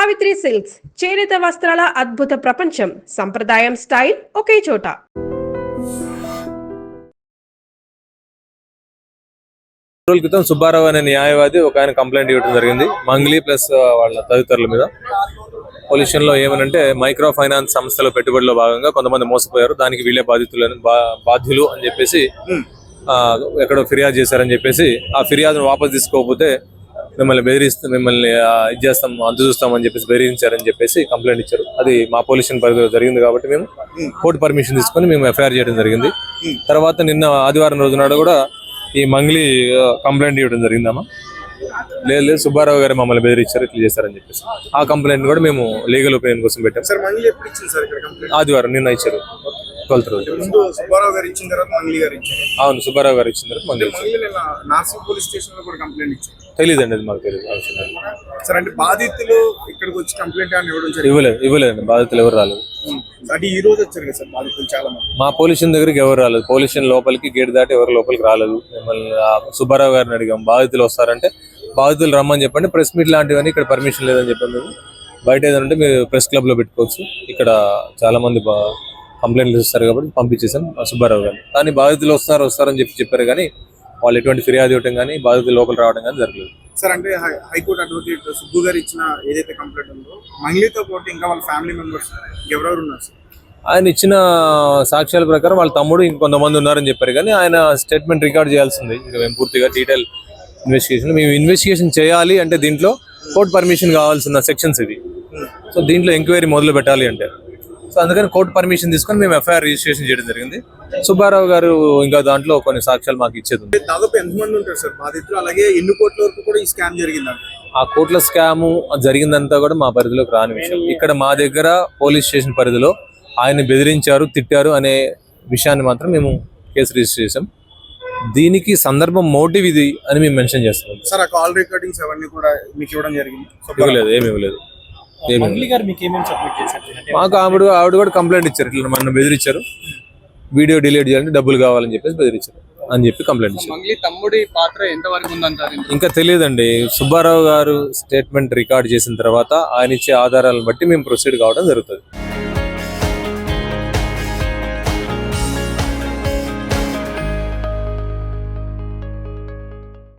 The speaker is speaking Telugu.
సావిత్రి సిల్క్స్ చేనేత వస్త్రాల అద్భుత ప్రపంచం. సంప్రదాయం స్టైల్ ఒకే చోట. రోజుల క్రితం సుబ్బారావు అనే న్యాయవాది ఒక ఆయన కంప్లైంట్ ఇవ్వడం జరిగింది మంగ్లీ ప్లస్ వాళ్ళ తదితరుల మీద. పొల్యూషన్ లో ఏమనంటే మైక్రో ఫైనాన్స్ సంస్థలో పెట్టుబడిలో భాగంగా కొంతమంది మోసపోయారు, దానికి వీళ్ళే బాధ్యులు అని చెప్పేసి ఎక్కడో ఫిర్యాదు చేశారని చెప్పేసి ఆ ఫిర్యాదును వాపసు తీసుకోకపోతే మిమ్మల్ని ఇది చేస్తాం అంతు చూస్తామని చెప్పేసి బెదిరించారని చెప్పేసి కంప్లైంట్ ఇచ్చారు. అది మా పొల్యూషన్ పరిధిలో జరిగింది కాబట్టి మేము కోర్టు పర్మిషన్ తీసుకొని మేము ఎఫ్ఐఆర్ చేయడం జరిగింది. తర్వాత నిన్న ఆదివారం రోజు నాడు కూడా ఈ మంగ్లీ కంప్లైంట్ ఇవ్వడం జరిగిందమ్మా. లేదు సుబ్బారావు గారు మమ్మల్ని బెదిరించారు, ఇట్లా చేశారని చెప్పేసి ఆ కంప్లైంట్ కూడా మేము లీగల్ ఒపీనియన్ కోసం పెట్టాం. ఆదివారం నిన్న ఇచ్చారు 12th రోజు. అవును, సుబ్బారావు గారు ఇచ్చిన తర్వాత మంగ్లీ తెలియదండి, అది మాకు తెలియదు. ఇవ్వలేదండి, బాధితులు ఎవరు రాలేదు. మా పొల్యూషన్ దగ్గరికి ఎవరు రాలేదు. పొల్యూషన్ లోపలికి గేట్ దాటి ఎవరు లోపలికి రాలేదు. మిమ్మల్ని సుబ్బారావు గారిని అడిగాం, బాధితులు వస్తారంటే బాధితులు రమ్మని చెప్పండి, ప్రెస్ మీట్ లాంటివన్నీ ఇక్కడ పర్మిషన్ లేదని చెప్పాము. మేము బయట ఏదంటే మీరు ప్రెస్ క్లబ్ లో పెట్టుకోవచ్చు, ఇక్కడ చాలా మంది కంప్లైంట్లు ఇస్తారు కాబట్టి పంపించేసాం సుబ్బారావు గారు. కానీ బాధితులు వస్తారని చెప్పారు కానీ వాళ్ళు ఎటువంటి ఫిర్యాదు ఇవ్వడం కానీ బాధితులు లోపల రావడం కానీ జరగలేదు. సార్, అంటే హైకోర్టు అడ్వకేట్ సుబ్బు గారు ఇచ్చిన ఏదైతే కంప్లైంట్ ఉందో మంగ్లీతో పాటు ఇంకా వాళ్ళ ఫ్యామిలీ మెంబర్స్ ఎవరెవరు ఉన్నారు సార్? ఆయన ఇచ్చిన సాక్ష్యాల ప్రకారం వాళ్ళ తమ్ముడు ఇంకొంతమంది ఉన్నారని చెప్పారు కానీ ఆయన స్టేట్మెంట్ రికార్డ్ చేయాల్సింది. ఇంకా మేము పూర్తిగా డీటెయిల్ మేము ఇన్వెస్టిగేషన్ చేయాలి అంటే దీంట్లో కోర్టు పర్మిషన్ కావాల్సిన సెక్షన్స్ ఇది. సో దీంట్లో ఎంక్వైరీ మొదలు పెట్టాలి అంటే సో అందుకని కోర్టు పర్మిషన్ తీసుకొని మేము ఎఫ్ఐఆర్ రిజిస్ట్రేషన్ చేయడం జరిగింది. సుబ్బారావు గారు ఇంకా దాంట్లో కొన్ని సాక్ష్యాలు మాకు ఇచ్చేది ఉంది. దాదాపు ఎంతమంది ఉంటారు సార్ బాధితులు? అలాగే ఎన్ని కోట్ల వరకు కూడా ఈ స్కామ్ జరిగిందంట? ఆ కోట్ల స్కామ్ జరిగిందంతా కూడా మా పరిధిలోకి రాని విషయం. ఇక్కడ మా దగ్గర పోలీస్ స్టేషన్ పరిధిలో ఆయన బెదిరించారు, తిట్టారు అనే విషయాన్ని మాత్రం మేము కేసు రిజిస్టర్ చేసాం. దీనికి సందర్భం మోటివ్ ఇది అని మేము మెన్షన్ చేస్తాం. సార్, ఆ కాల్ రికార్డింగ్స్ అవన్నీ కూడా మీకు ఇవ్వడం జరిగింది? ఇవ్వలేదు, ఏమి ఇవ్వలేదు. మాకు ఆవిడ కూడా కంప్లైంట్ ఇచ్చారు, ఇట్లా మన బెదిరించారు, వీడియో డిలీట్ చేయాలంటే డబ్బులు కావాలని చెప్పేసి బెదిరించారు అని చెప్పి కంప్లైంట్ ఇచ్చారు. తమ్ముడి పాత్ర ఎంతవరకు ఉందంటారు? ఇంకా తెలియదండి. సుబ్బారావు గారు స్టేట్మెంట్ రికార్డ్ చేసిన తర్వాత ఆయన ఇచ్చే ఆధారాలను బట్టి మేము ప్రొసీడ్ కావడం జరుగుతుంది.